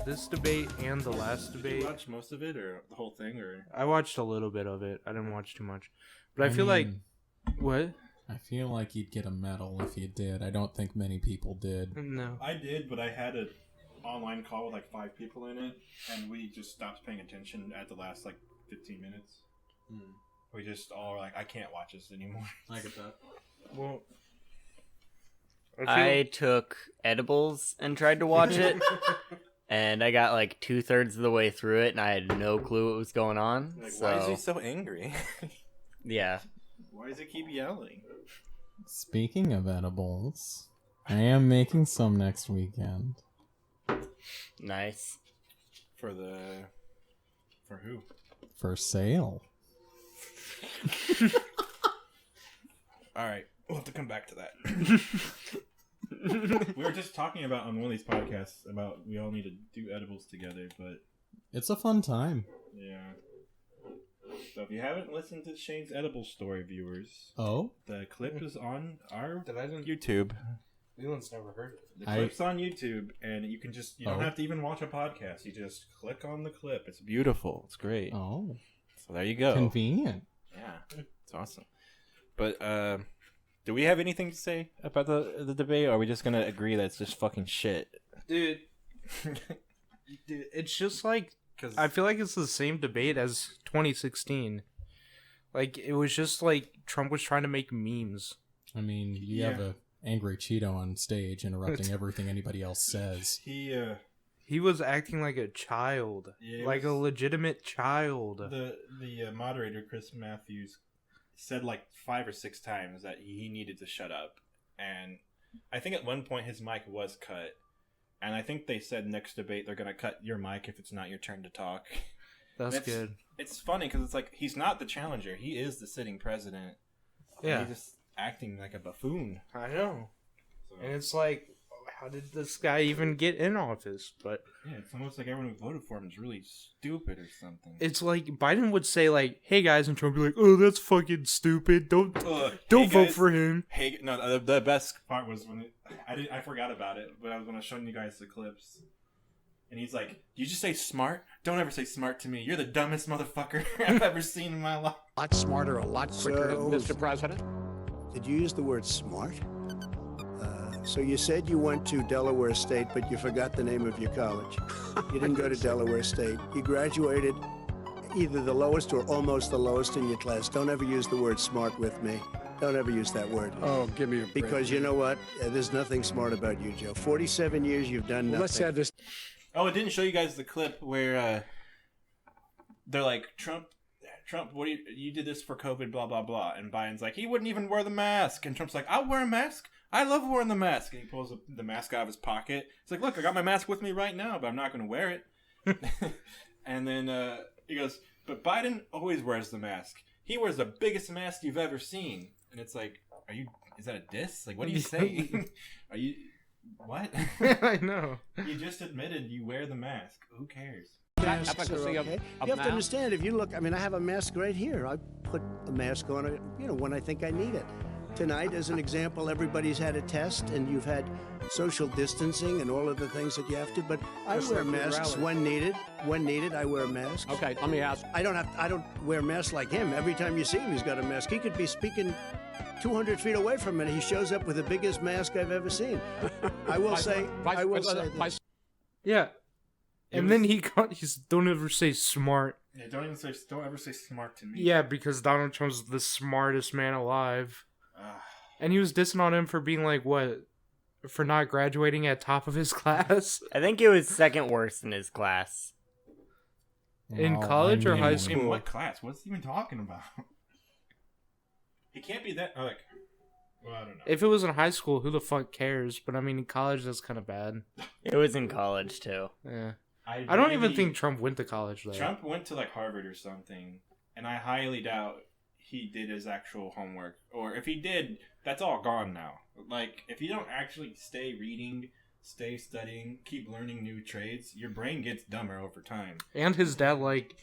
this debate and the last Did debate. you watch most of it or the whole thing? Or I watched a little bit of it. I didn't watch too much. But I feel like... What? I feel like you'd get a medal if you did. I don't think many people did. No. I did, but I had an online call with like 5 people in it, and we just stopped paying attention at the last like 15 minutes. We just all were like, I can't watch this anymore. I get that. Well... I took edibles and tried to watch it, and I got like 2/3 of the way through it, and I had no clue what was going on. Like, so, why is he so angry? yeah. Why does he keep yelling? Speaking of edibles, I am making some next weekend. Nice. For who? For sale. Alright, we'll have to come back to that. We were just talking about on one of these podcasts about we all need to do edibles together, but It's a fun time. yeah. So if you haven't listened to Shane's edible story, viewers, Oh? the clip is on our Did I didn't... YouTube. Leland's never heard it. The clip's on YouTube, and you can just, you don't Oh. have to even watch a podcast. You just click on the clip. It's beautiful. It's great. Oh. So there you go. Convenient. Yeah, it's awesome. But, do we have anything to say about the debate, or are we just going to agree that it's just fucking shit? Dude, it's just like... Cause I feel like it's the same debate as 2016. Like, it was just like Trump was trying to make memes. I mean, you have a angry Cheeto on stage interrupting everything anybody else says. He was acting like a child. Yeah, like a legitimate child. the moderator, Chris Matthews, said like 5 or 6 times that he needed to shut up. And I think at one point his mic was cut. And I think they said next debate they're going to cut your mic if it's not your turn to talk. That's good. It's funny because it's like he's not the challenger. He is the sitting president. Yeah. He's just acting like a buffoon. I know. So, And it's like, how did this guy even get in office? But yeah, it's almost like everyone who voted for him is really stupid or something. it's like Biden would say like, "Hey guys," and Trump would be like, "Oh, that's fucking stupid. Don't hey vote guys, for him." Hey, no, the best part was when I forgot about it, but I was when I was showing you guys the clips, and he's like, "You just say smart? Don't ever say smart to me. You're the dumbest motherfucker I've ever seen in my life." A lot smarter, a lot quicker, So- Mr. President. Did you use the word smart? So you said you went to Delaware State, but you forgot the name of your college. You didn't go to Delaware State. You graduated either the lowest or almost the lowest in your class. Don't ever use the word smart with me. Don't ever use that word. Oh, give me a break. Because you know what? There's nothing smart about you, Joe. 47 years you've done nothing. Let's have this. Oh, it didn't show you guys the clip where they're like, Trump, what do you did this for COVID, blah, blah, blah. And Biden's like, he wouldn't even wear the mask. And Trump's like, I'll wear a mask. I love wearing the mask. And he pulls the mask out of his pocket. He's like, look, I got my mask with me right now, but I'm not going to wear it. And then he goes, but Biden always wears the mask. He wears the biggest mask you've ever seen. And it's like, is that a diss? Like, what are you saying? What? I know. You just admitted you wear the mask. Who cares? Masks are Efficacy of okay. You have now? to understand, if you look, I mean, I have a mask right here. I put a mask on, when I think I need it. Tonight, as an example, everybody's had a test, and you've had social distancing and all of the things that you have to. But I Just wear like your masks rally. when needed. When needed, I wear masks. Okay, let me ask. I don't wear masks like him. Every time you see him, he's got a mask. He could be speaking 200 feet away from it. He shows up with the biggest mask I've ever seen. I will say this. Yeah. And then he's don't ever say smart. Yeah, don't ever say smart to me. Yeah, because Donald Trump's the smartest man alive. Ah. And he was dissing on him for being like, what? For not graduating at top of his class? I think it was second worst in his class. In Well, college or high In school? what class? What's he even talking about? He can't be that. Well, I don't know. If it was in high school, who the fuck cares? But I mean, in college, that's kind of bad. It was in college, too. Yeah. I don't even think Trump went to college, though. Trump went to like Harvard or something, and I highly doubt he did his actual homework. Or if he did, that's all gone now. Like, if you don't actually stay reading, stay studying, keep learning new trades, your brain gets dumber over time. And his dad, like,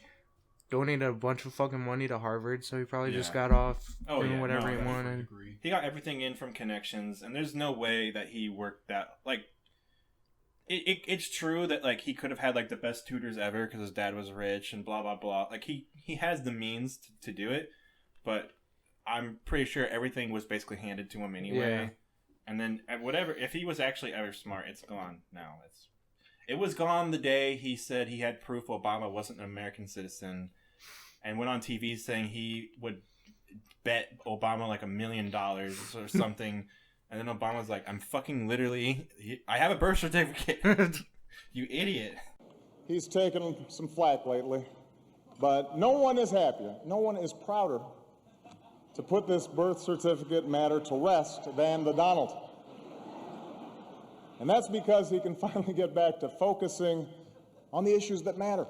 donated a bunch of fucking money to Harvard, so he probably just got off doing whatever he wanted. He got everything in from connections, and there's no way that he worked that. Like, it's true that like he could have had like the best tutors ever because his dad was rich and blah blah blah. Like he has the means to do it, but I'm pretty sure everything was basically handed to him anyway. Yeah. And then whatever, if he was actually ever smart, it's gone now. It was gone the day he said he had proof Obama wasn't an American citizen, and went on TV saying he would bet Obama like $1 million or something. And then Obama's like, I'm fucking literally, I have a birth certificate. You idiot. He's taken some flack lately, but no one is happier, no one is prouder to put this birth certificate matter to rest than the Donald. And that's because he can finally get back to focusing on the issues that matter.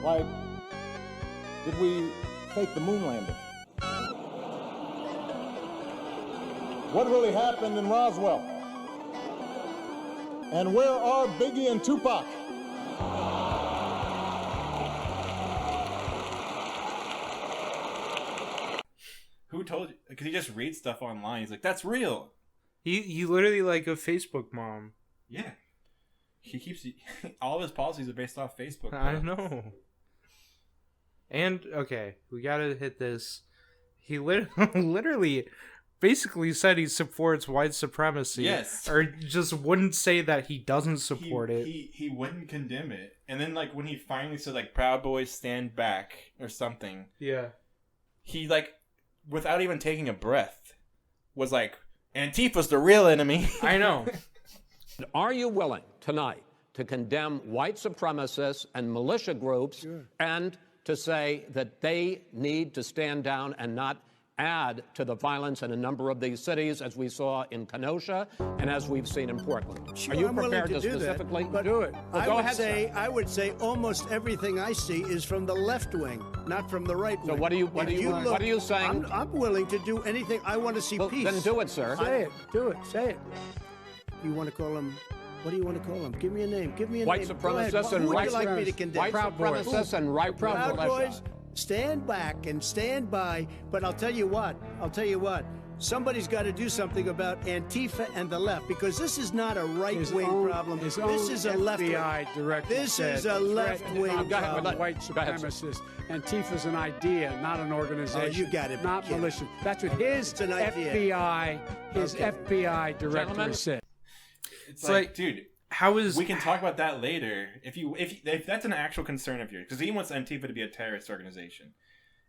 Like, did we fake the moon landing? What really happened in Roswell? And where are Biggie and Tupac? Who told you? Because he just reads stuff online. He's like, that's real. He literally like a Facebook mom. Yeah. He keeps... all of his policies are based off Facebook. I know. And, okay, we gotta hit this. He literally basically said he supports white supremacy. Yes. Or just wouldn't say that he doesn't support it. He wouldn't condemn it. And then, like, when he finally said, like, Proud Boys stand back or something. Yeah. He, like, without even taking a breath, was like, Antifa's the real enemy. I know. Are you willing tonight to condemn white supremacists and militia groups and to say that they need to stand down and not add to the violence in a number of these cities, as we saw in Kenosha and as we've seen in Portland? Sure, Are you I'm willing prepared to do that, specifically but do it? Well, go ahead, sir. I would say almost everything I see is from the left wing, not from the right wing. So what are you saying? I'm willing to do anything. I want to see peace. Then do it, sir. Say it. Do it. Say it. You want to call him? What do you want to call him? Give me a name. Give me a White name. supremacists and Who would white you like me to condemn? White supremacists and right Proud militia. Boys, stand back and stand by. But I'll tell you what. Somebody's got to do something about Antifa and the left, because this is not a right-wing problem. This is a left-wing. FBI director This said is a left-wing problem. white supremacists. Antifa's an idea, not an organization. Oh, you got it. Not Yeah. militia. That's what his It's an idea. FBI director Gentlemen? said. It's like, dude, How is... we can talk about that later. If that's an actual concern of yours, because he wants Antifa to be a terrorist organization.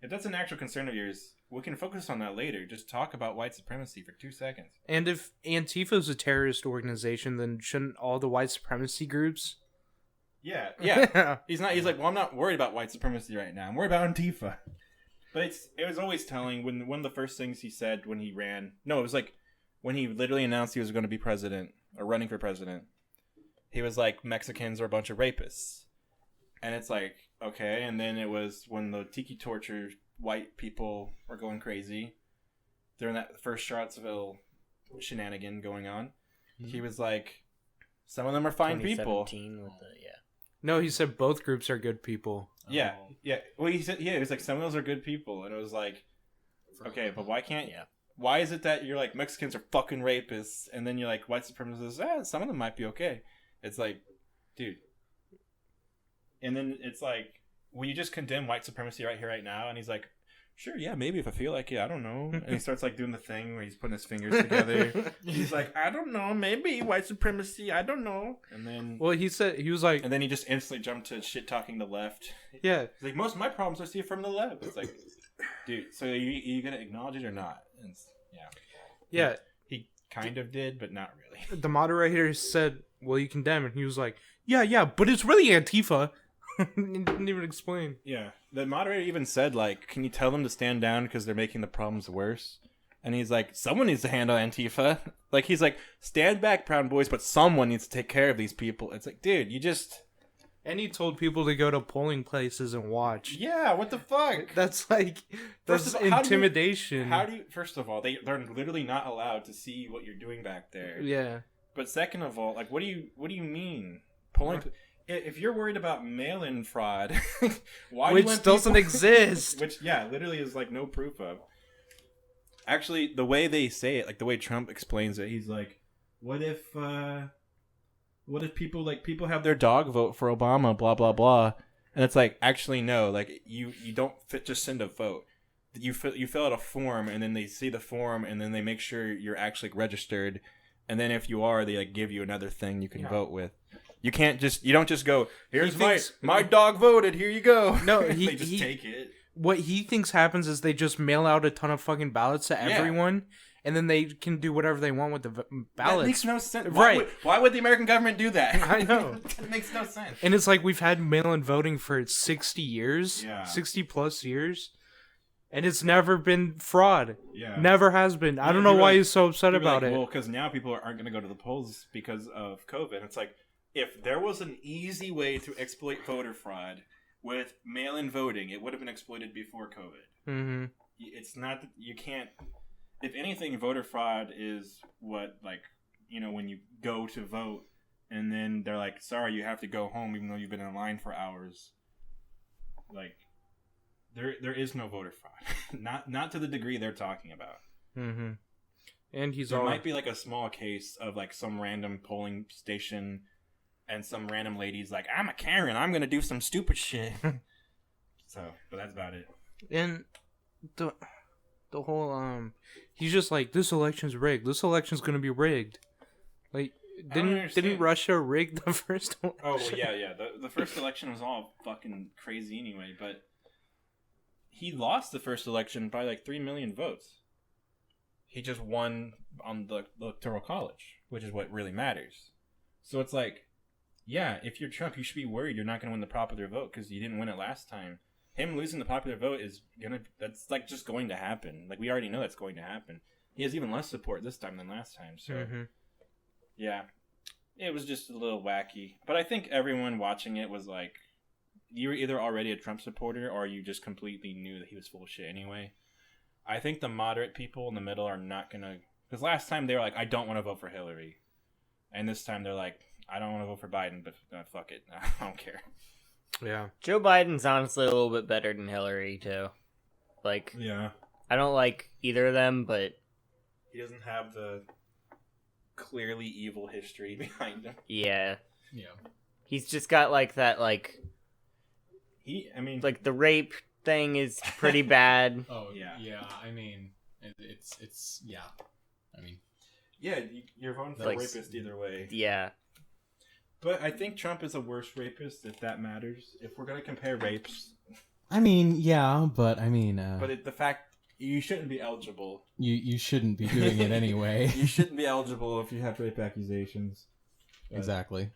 If that's an actual concern of yours, we can focus on that later. Just talk about white supremacy for 2 seconds. And if Antifa is a terrorist organization, then shouldn't all the white supremacy groups? Yeah. He's like, well, I'm not worried about white supremacy right now. I'm worried about Antifa. But it was always telling when one of the first things he said when he ran. No, it was like when he literally announced he was going to be president or running for president. He was like, Mexicans are a bunch of rapists. And it's like, okay. And then it was when the tiki torture white people were going crazy during that first Charlottesville shenanigan going on. He was like, some of them are fine people. With the, No, he said both groups are good people. Yeah. Well, he said, it was like, some of those are good people. And it was like, okay, but why can't you? Why is it that you're like, Mexicans are fucking rapists, and then you're like, white supremacists, some of them might be okay. It's like, dude. And then it's like, will you just condemn white supremacy right here, right now? And he's like, sure, yeah, maybe if I feel like it, I don't know. And he starts like doing the thing where he's putting his fingers together. He's like, I don't know, maybe white supremacy, I don't know. And then, well, he was like, and then he just instantly jumped to shit talking the left. Yeah, he's like, most of my problems I see from the left. It's like, dude, so are you gonna acknowledge it or not? And yeah. He kind of did, but not really. The moderator said, "Well, you condemn," and he was like, "Yeah, but it's really Antifa." He didn't even explain. Yeah, the moderator even said, like, "Can you tell them to stand down because they're making the problems worse?" And he's like, "Someone needs to handle Antifa." Like, he's like, "Stand back, Proud Boys, but someone needs to take care of these people." It's like, dude, you just. And he told people to go to polling places and watch. Yeah, what the fuck? That's like, that's intimidation. How do you? First of all, they're literally not allowed to see what you're doing back there. Yeah. But second of all, like, what do you mean polling? If you're worried about mail-in fraud, why? Which doesn't exist. Which literally is like no proof of. Actually, the way they say it, like the way Trump explains it, he's like, "What if what if people have their dog vote for Obama, blah blah blah, and it's like, actually no, like you don't just send a vote. You fill out a form, and then they see the form, and then they make sure you're actually registered, and then if you are, they like give you another thing you can vote with. You don't just go, here's my dog voted, here you go. No, they just take it. What he thinks happens is they just mail out a ton of fucking ballots to everyone, and then they can do whatever they want with the ballots. That makes no sense. Right. Why would the American government do that? I know. That makes no sense. And it's like we've had mail-in voting for 60 years. Yeah. 60 plus years. And it's never been fraud. Yeah. Never has been. I don't know why he's so upset about it. Well, because now people aren't going to go to the polls because of COVID. It's like, if there was an easy way to exploit voter fraud with mail-in voting, it would have been exploited before COVID. Mm-hmm. It's not, you can't, if anything, voter fraud is what, like, when you go to vote and then they're like, sorry, you have to go home even though you've been in line for hours. Like, there is no voter fraud. not to the degree they're talking about. Mm-hmm. And there might be like a small case of like some random polling station and some random lady's like, I'm a Karen, I'm gonna do some stupid shit. So, but that's about it. And the whole he's just like, this election's rigged. This election's gonna be rigged. Like, didn't Russia rig the first one? Oh well, yeah. The first election was all fucking crazy anyway, but he lost the first election by like 3 million votes. He just won on the electoral college, which is what really matters. So it's like, yeah, if you're Trump, you should be worried you're not going to win the popular vote because you didn't win it last time. Him losing the popular vote that's like just going to happen. Like, we already know that's going to happen. He has even less support this time than last time. So, yeah, it was just a little wacky. But I think everyone watching it was like, you were either already a Trump supporter or you just completely knew that he was full of shit anyway. I think the moderate people in the middle are not going to, because last time they were like, I don't want to vote for Hillary. And this time they're like, I don't want to vote for Biden, but fuck it. I don't care. Yeah. Joe Biden's honestly a little bit better than Hillary, too. Like, yeah. I don't like either of them, but he doesn't have the clearly evil history behind him. Yeah. Yeah. He's just got, like, that, like... Like, the rape thing is pretty bad. Oh, yeah. Yeah, I mean, it's yeah. I mean... Yeah, you're voting for a rapist either way. Yeah. But I think Trump is a worse rapist, if that matters. If we're going to compare rapes... I mean, yeah, but I mean... But the fact... You shouldn't be eligible. You shouldn't be doing it anyway. You shouldn't be eligible if you have rape accusations. Exactly.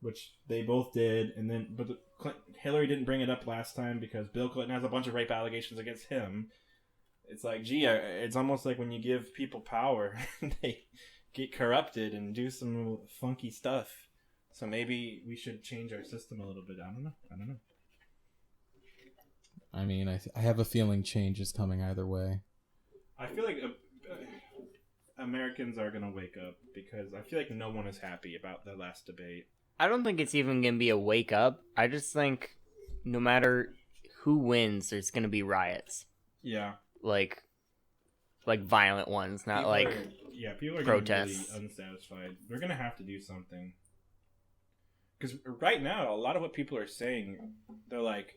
Which they both did, and then... But Hillary didn't bring it up last time because Bill Clinton has a bunch of rape allegations against him. It's like, gee, it's almost like when you give people power, they get corrupted and do some funky stuff. So maybe we should change our system a little bit. I don't know. I mean, I have a feeling change is coming either way. I feel like Americans are going to wake up because I feel like no one is happy about the last debate. I don't think it's even going to be a wake up. I just think no matter who wins, there's going to be riots. Yeah. Like violent ones, not people are protests. Gonna be really unsatisfied. They're going to have to do something. Because right now, a lot of what people are saying, they're like,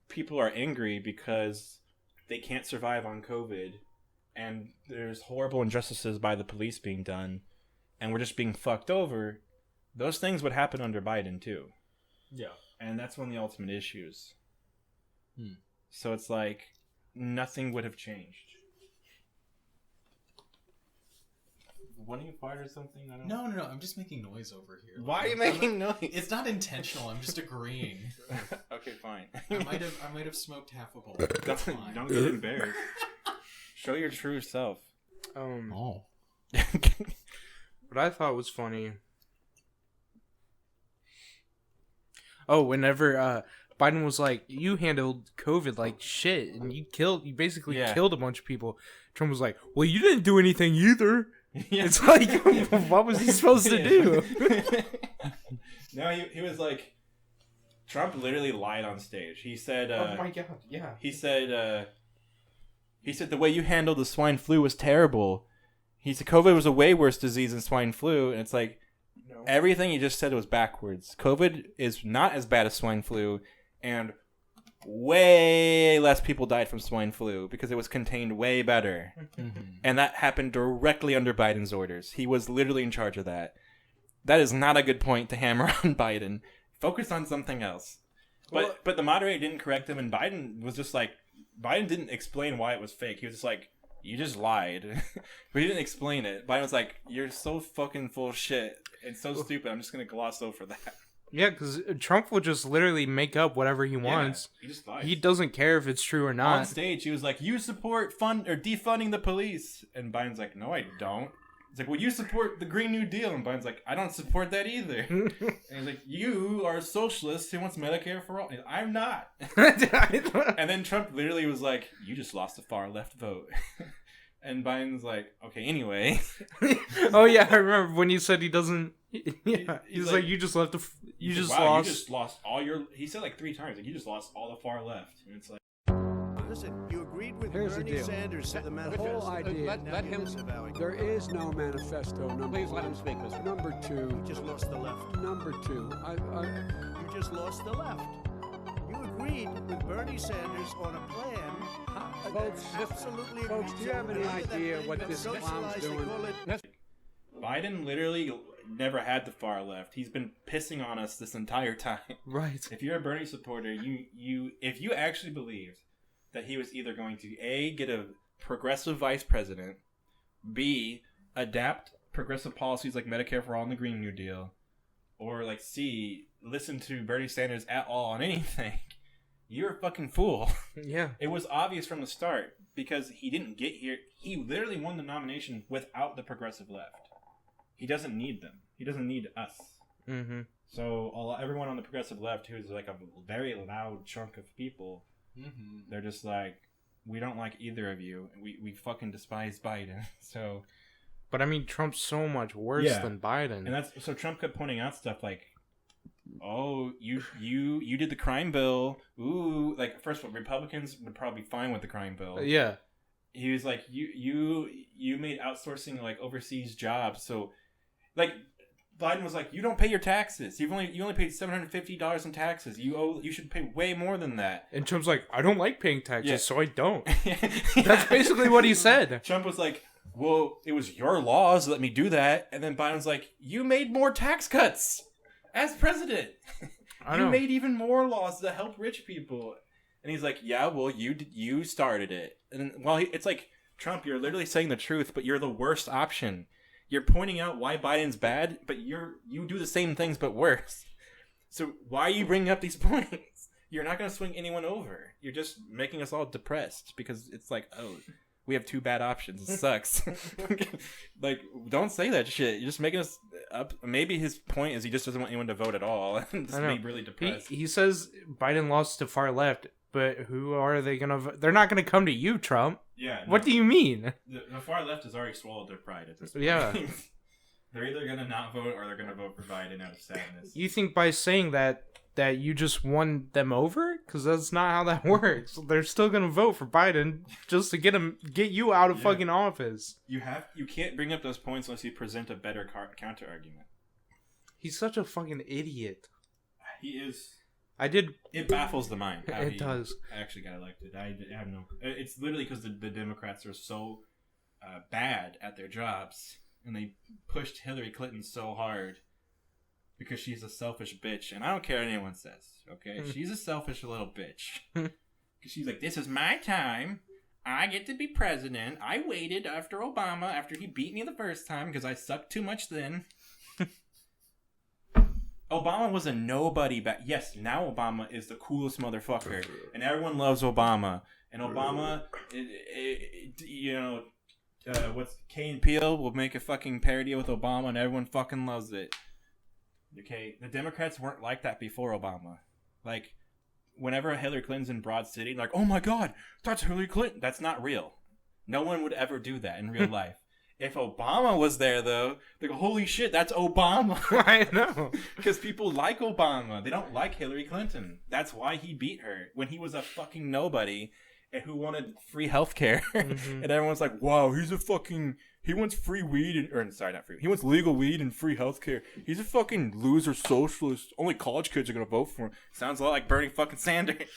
people are angry because they can't survive on COVID, and there's horrible injustices by the police being done, and we're just being fucked over. Those things would happen under Biden, too. Yeah. And that's one of the ultimate issues. So it's like, nothing would have changed. What are you fired or something? I don't know. No. I'm just making noise over here. Why are you making noise? It's not intentional. I'm just agreeing. Okay, fine. I might have smoked half a bowl. Don't get embarrassed. Show your true self. Oh. What I thought was funny. Oh, whenever Biden was like, "You handled COVID like shit, and you basically killed a bunch of people." Trump was like, "Well, you didn't do anything either." Yeah. It's like, what was he supposed to do? No, he was like, Trump literally lied on stage. He said, "Oh my god, yeah." He said the way you handled the swine flu was terrible. He said COVID was a way worse disease than swine flu, and it's like, No. Everything you just said was backwards. COVID is not as bad as swine flu, and way less people died from swine flu because it was contained way better. And that happened directly under Biden's orders. He was literally in charge of that. That is not a good point to hammer on Biden. Focus on something else. But the moderator didn't correct him, and Biden was just like, Biden didn't explain why it was fake. He was just like, you just lied. But he didn't explain it. Biden was like, you're so fucking full of shit and so stupid. I'm just going to gloss over that. Yeah, because Trump will just literally make up whatever he wants. He just lies. He doesn't care if it's true or not. On stage, he was like, you support defunding the police. And Biden's like, no, I don't. It's like, well, you support the Green New Deal. And Biden's like, I don't support that either. And he's like, you are a socialist who wants Medicare for all. Like, I'm not. And then Trump literally was like, you just lost the far left vote. And Biden's like, okay, anyway. Oh, yeah, I remember when you said he doesn't. Yeah, he's like, you just left. You just wow, lost. You just lost all your. He said like 3 times, like, you just lost all the far left. And it's like, Listen, you agreed with Here's the Bernie deal. Sanders to the The manifesto. whole idea. Let him. There is no manifesto. Number Please let one. him speak, Mr. Number two. You just lost the left. Number two. You just lost the left. You agreed with Bernie Sanders on a plan. Folks, Absolutely. folks, do you have any idea what this clown's doing? Biden literally never had the far left. He's been pissing on us this entire time. Right. If you're a Bernie supporter, if you actually believed that he was either going to A, get a progressive vice president, B, adapt progressive policies like Medicare for All and the Green New Deal, or like C, listen to Bernie Sanders at all on anything, you're a fucking fool. Yeah. It was obvious from the start because he didn't get here. He literally won the nomination without the progressive left. He doesn't need them. He doesn't need us. Mm-hmm. So everyone on the progressive left, who's like a very loud chunk of people, they're just like, we don't like either of you. We fucking despise Biden. So, but I mean, Trump's so much worse than Biden. And that's so Trump kept pointing out stuff like, oh, you did the crime bill. Ooh, like first of all, Republicans would probably be fine with the crime bill. Yeah. He was like, you made outsourcing like overseas jobs. So, like, Biden was like, you don't pay your taxes. You only paid $750 in taxes. You should pay way more than that. And Trump's like, I don't like paying taxes, so I don't. Yeah. That's basically what he said. Trump was like, well, it was your laws that let me do that. And then Biden's like, you made more tax cuts as president. You made even more laws to help rich people. And he's like, yeah, well, you started it. And it's like, Trump, you're literally saying the truth, but you're the worst option. You're pointing out why Biden's bad, but you do the same things but worse. So why are you bringing up these points? You're not going to swing anyone over. You're just making us all depressed because it's like, oh, we have 2 bad options. It sucks. Like, don't say that shit. You're just making us up. Maybe his point is he just doesn't want anyone to vote at all. And just be really depressed. He says Biden lost to far left, but who are they going to vote? They're not going to come to you, Trump. Yeah. No. What do you mean? The far left has already swallowed their pride at this point. Yeah. They're either going to not vote or they're going to vote for Biden out of sadness. You think by saying that you just won them over? Because that's not how that works. They're still going to vote for Biden just to get you out of fucking office. You can't bring up those points unless you present a better counter argument. He's such a fucking idiot. He is. It baffles the mind. How It does. Actually got elected. I have no. It's literally because the Democrats are so bad at their jobs, and they pushed Hillary Clinton so hard because she's a selfish bitch, and I don't care what anyone says. Okay, she's a selfish little bitch. Because she's like, this is my time. I get to be president. I waited after Obama after he beat me the first time because I sucked too much then. Obama was a nobody back. Yes, now Obama is the coolest motherfucker, and everyone loves Obama. And Obama, what's Kay and Peele will make a fucking parody with Obama, and everyone fucking loves it. Okay, the Democrats weren't like that before Obama. Like, whenever Hillary Clinton's in Broad City, like, oh my god, that's Hillary Clinton. That's not real. No one would ever do that in real life. If Obama was there, though, they go, holy shit, that's Obama. I know. Because people like Obama. They don't like Hillary Clinton. That's why he beat her when he was a fucking nobody and who wanted free healthcare. And everyone's like, wow, he's a fucking he wants free weed not free. He wants legal weed and free healthcare. He's a fucking loser socialist. Only college kids are gonna vote for him. Sounds a lot like Bernie fucking Sanders.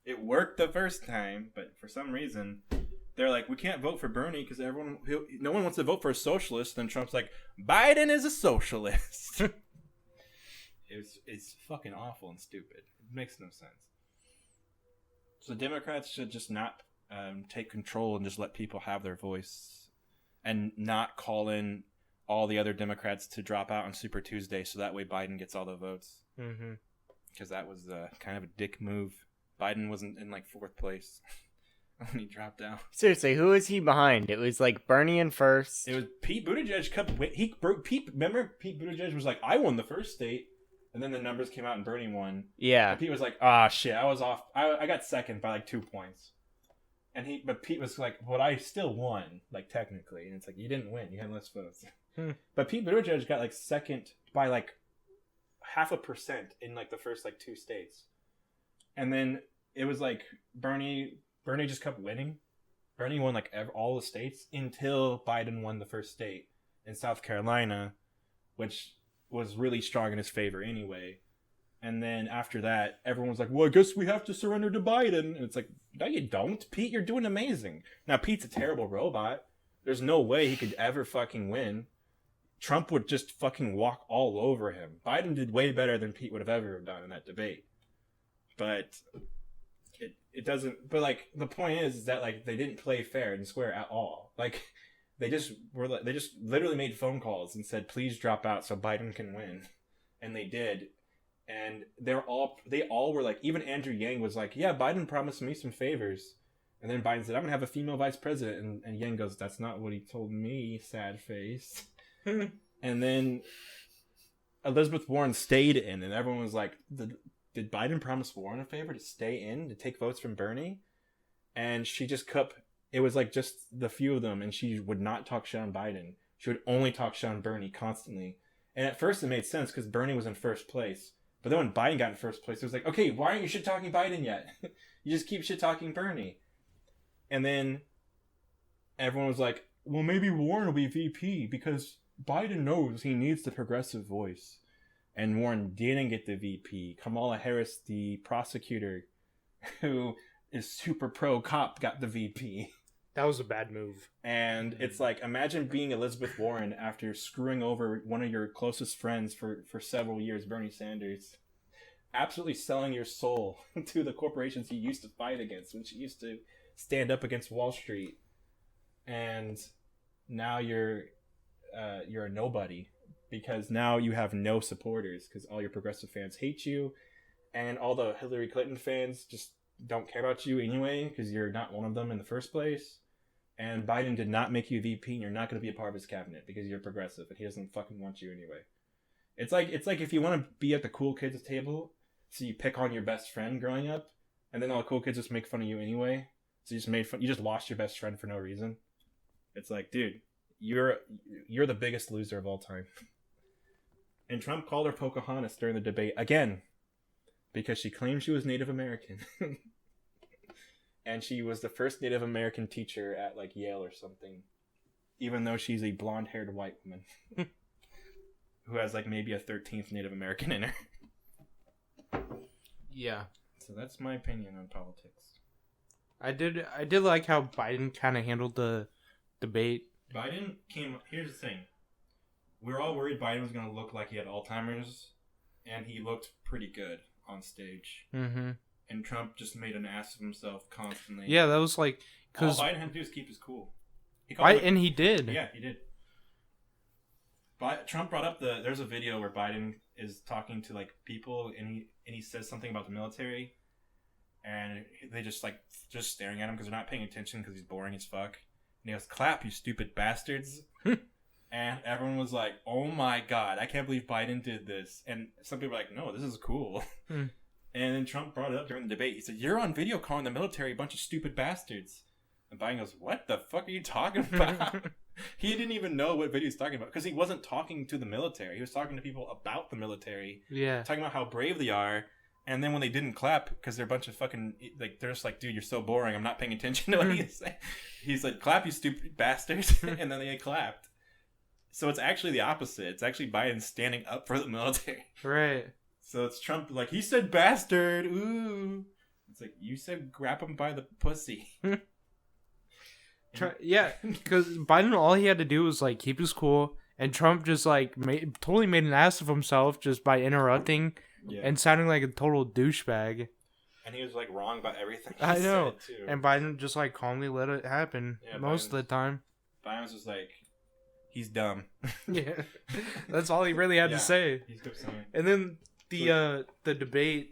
It worked the first time, but for some reason, they're like, we can't vote for Bernie because no one wants to vote for a socialist. Then Trump's like, Biden is a socialist. It's fucking awful and stupid. It makes no sense. So Democrats should just not take control and just let people have their voice, and not call in all the other Democrats to drop out on Super Tuesday, so that way Biden gets all the votes. Because that was kind of a dick move. Biden wasn't in like 4th place when he dropped out. Seriously, who is he behind? It was like Bernie in first. It was Pete Buttigieg. Remember Pete Buttigieg was like, I won the first state, and then the numbers came out and Bernie won. Yeah. And Pete was like, ah, shit, I was off. I got second by like 2 points. But Pete was like, but I still won, like technically. And it's like, you didn't win. You had less votes. But Pete Buttigieg got like second by like 0.5% in like the first like 2 states. And then it was like Bernie just kept winning. Bernie won like all the states until Biden won the first state in South Carolina, which was really strong in his favor anyway. And then after that, everyone was like, well, I guess we have to surrender to Biden. And it's like, no, you don't. Pete, you're doing amazing. Now, Pete's a terrible robot. There's no way he could ever fucking win. Trump would just fucking walk all over him. Biden did way better than Pete would have ever done in that debate. But it doesn't. But like the point is that like they didn't play fair and square at all. Like they just literally made phone calls and said, please drop out so Biden can win, and they did. And they all were like, even Andrew Yang was like, yeah, Biden promised me some favors. And then Biden said, I'm gonna have a female vice president, and Yang goes, that's not what he told me, sad face. And then Elizabeth Warren stayed in, and everyone was like, did Biden promise Warren a favor to stay in, to take votes from Bernie? And she just it was like just the few of them, and she would not talk shit on Biden. She would only talk shit on Bernie constantly. And at first it made sense because Bernie was in first place. But then when Biden got in first place, it was like, okay, why aren't you shit talking Biden yet? You just keep shit talking Bernie. And then everyone was like, well, maybe Warren will be VP because Biden knows he needs the progressive voice. And Warren didn't get the VP. Kamala Harris, the prosecutor, who is super pro cop, got the VP. That was a bad move. And it's like, imagine being Elizabeth Warren after screwing over one of your closest friends for several years, Bernie Sanders. Absolutely selling your soul to the corporations you used to fight against when she used to stand up against Wall Street. And now you're a nobody because now you have no supporters because all your progressive fans hate you, and all the Hillary Clinton fans just don't care about you anyway because you're not one of them in the first place. And Biden did not make you VP, and you're not going to be a part of his cabinet because you're progressive and he doesn't fucking want you anyway. It's like if you want to be at the cool kids table, so you pick on your best friend growing up, and then all the cool kids just make fun of you anyway. So you just lost your best friend for no reason. It's like, dude, you're the biggest loser of all time. And Trump called her Pocahontas during the debate again because she claimed she was Native American. And she was the first Native American teacher at like Yale or something, even though she's a blonde-haired white woman who has like maybe a 13th Native American in her. Yeah. So that's my opinion on politics. I did like how Biden kind of handled the debate. Here's the thing. We were all worried Biden was going to look like he had Alzheimer's, and he looked pretty good on stage. Mm-hmm. And Trump just made an ass of himself constantly. Yeah, that was like... All Biden had to do is keep his cool. And he did. Yeah, he did. But Trump brought up there's a video where Biden is talking to like people, and he says something about the military, and they just staring at him because they're not paying attention because he's boring as fuck. And he goes, "Clap, you stupid bastards!" And everyone was like, "Oh my god, I can't believe Biden did this." And some people were like, "No, this is cool." And then Trump brought it up during the debate. He said, "You're on video calling the military a bunch of stupid bastards." And Biden goes, "What the fuck are you talking about?" He didn't even know what video he's talking about because he wasn't talking to the military. He was talking to people about the military. Yeah. Talking about how brave they are And then when they didn't clap, because they're a bunch of fucking, like, they're just like, dude, you're so boring. I'm not paying attention to what he's saying. He's like, clap, you stupid bastards. And then they clapped. So it's actually the opposite. It's actually Biden standing up for the military. Right. So it's Trump like, he said bastard. Ooh. It's like, you said grab him by the pussy. Yeah, because Biden, all he had to do was like keep his cool, and Trump just like totally made an ass of himself just by interrupting and sounding like a total douchebag. And he was like wrong about everything. I know. Said, too. And Biden just like calmly let it happen most of the time. Biden was just like, he's dumb. Yeah, that's all he really had to say. He kept saying. And then the debate,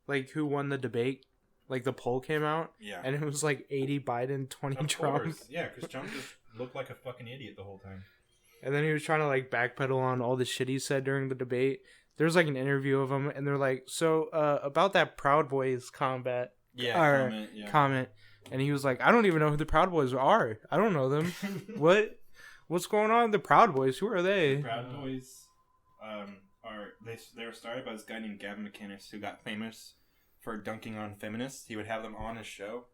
like who won the debate? Like the poll came out, and it was like 80 Biden, 20 Trump. Course. Yeah, because Trump just looked like a fucking idiot the whole time. And then he was trying to like backpedal on all the shit he said during the debate. There's like an interview of him, and they're like, "So about that Proud Boys comment," and he was like, "I don't even know who the Proud Boys are. I don't know them. What's going on? The Proud Boys? Who are they?" The Proud Boys they were started by this guy named Gavin McInnes who got famous for dunking on feminists. He would have them on his show.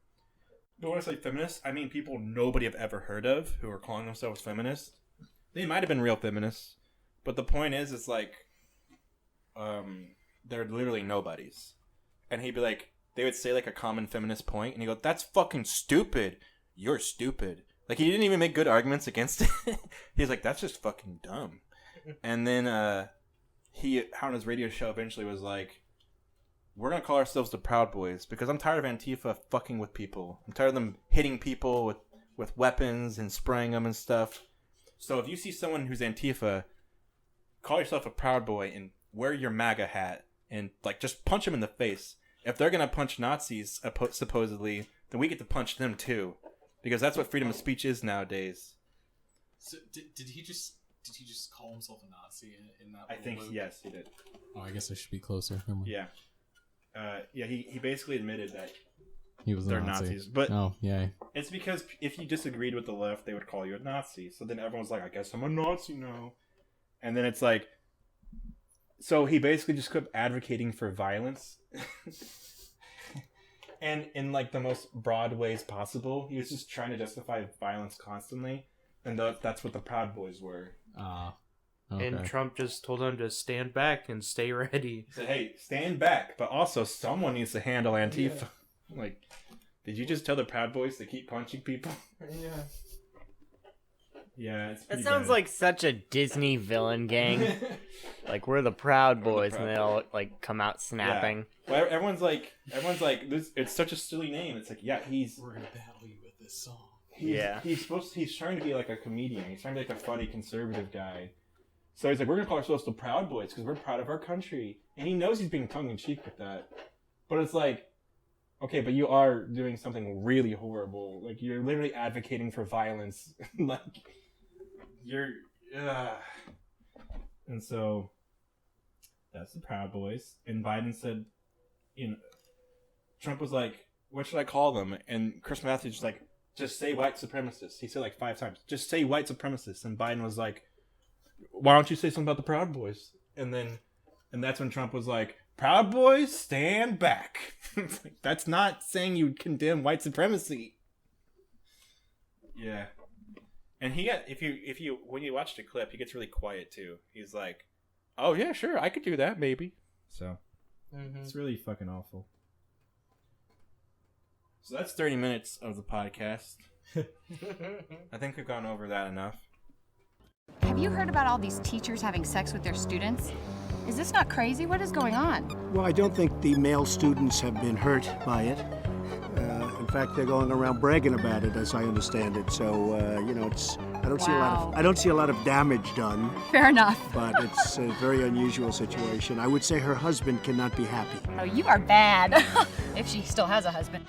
But when I say feminists, I mean people nobody have ever heard of who are calling themselves feminists. They might have been real feminists, but the point is, it's like, they're literally nobodies. And he'd be like, they would say like a common feminist point, and he'd go, "That's fucking stupid. You're stupid." Like, he didn't even make good arguments against it. He's like, "That's just fucking dumb." And then he, on his radio show, eventually was like, "We're gonna call ourselves the Proud Boys because I'm tired of Antifa fucking with people. I'm tired of them hitting people with weapons and spraying them and stuff. So if you see someone who's Antifa, call yourself a Proud Boy and wear your MAGA hat and like just punch them in the face. If they're gonna punch Nazis, supposedly, then we get to punch them too, because that's what freedom of speech is nowadays." So did he just call himself a Nazi in that? I think yes, he did. Oh, I guess I should be closer. Yeah. He basically admitted that he was they're Nazi. Nazis, but yay. It's because if you disagreed with the left, they would call you a Nazi. So then everyone's like, "I guess I'm a Nazi now," and then it's like, so he basically just kept advocating for violence, and in like the most broad ways possible. He was just trying to justify violence constantly, and that's what the Proud Boys were. Okay. And Trump just told him to stand back and stay ready. He said, "Hey, stand back, but also someone needs to handle Antifa." Yeah. Like, did you just tell the Proud Boys to keep punching people? Yeah. Yeah, it's that sounds like such a Disney villain gang. Like, we're the Proud Boys, and they all like come out snapping. Yeah. Well, everyone's like, this. It's such a silly name. It's like, yeah, we're gonna battle you with this song. He's trying to be like a comedian. He's trying to be like a funny conservative guy. So he's like, we're gonna call ourselves the Proud Boys because we're proud of our country, and he knows he's being tongue in cheek with that. But it's like, okay, but you are doing something really horrible. Like, you're literally advocating for violence. Like, you're, and so that's the Proud Boys. And Biden said, Trump was like, "What should I call them?" And Chris Matthews was like, "Just say white supremacists." He said like 5 times, "Just say white supremacists." And Biden was like, "Why don't you say something about the Proud Boys?" And that's when Trump was like, "Proud Boys, stand back." It's like, that's not saying you condemn white supremacy. Yeah. And he got, if you when you watch the clip, he gets really quiet too. He's like, "Oh yeah, sure, I could do that maybe." So it's really fucking awful. So that's 30 minutes of the podcast. I think we've gone over that enough. Have you heard about all these teachers having sex with their students? Is this not crazy? What is going on? Well, I don't think the male students have been hurt by it. In fact, they're going around bragging about it, as I understand it. So, it's I don't see a lot of damage done. Fair enough. But it's a very unusual situation. I would say her husband cannot be happy. Oh, you are bad. If she still has a husband.